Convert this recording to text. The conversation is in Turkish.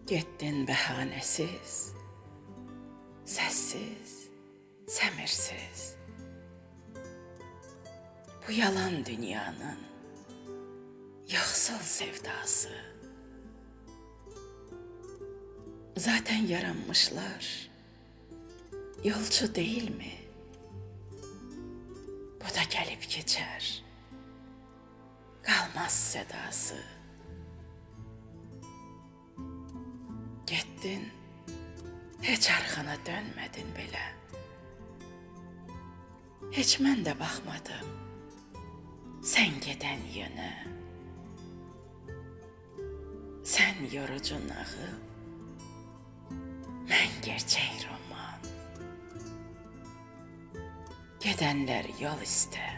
Gittin bahanesiz, sessiz, semirsiz. Bu yalan dünyanın yoksul sevdası. Zaten yaranmışlar, yolcu değil mi? Bu da gelip geçer, kalmaz sedası. Gittin, hiç arkana dönmedin bile. Hiç mən de bakmadım sen giden yöne. Sen yorucu nağıl, mən gerçek roman. Gedenler yol iste,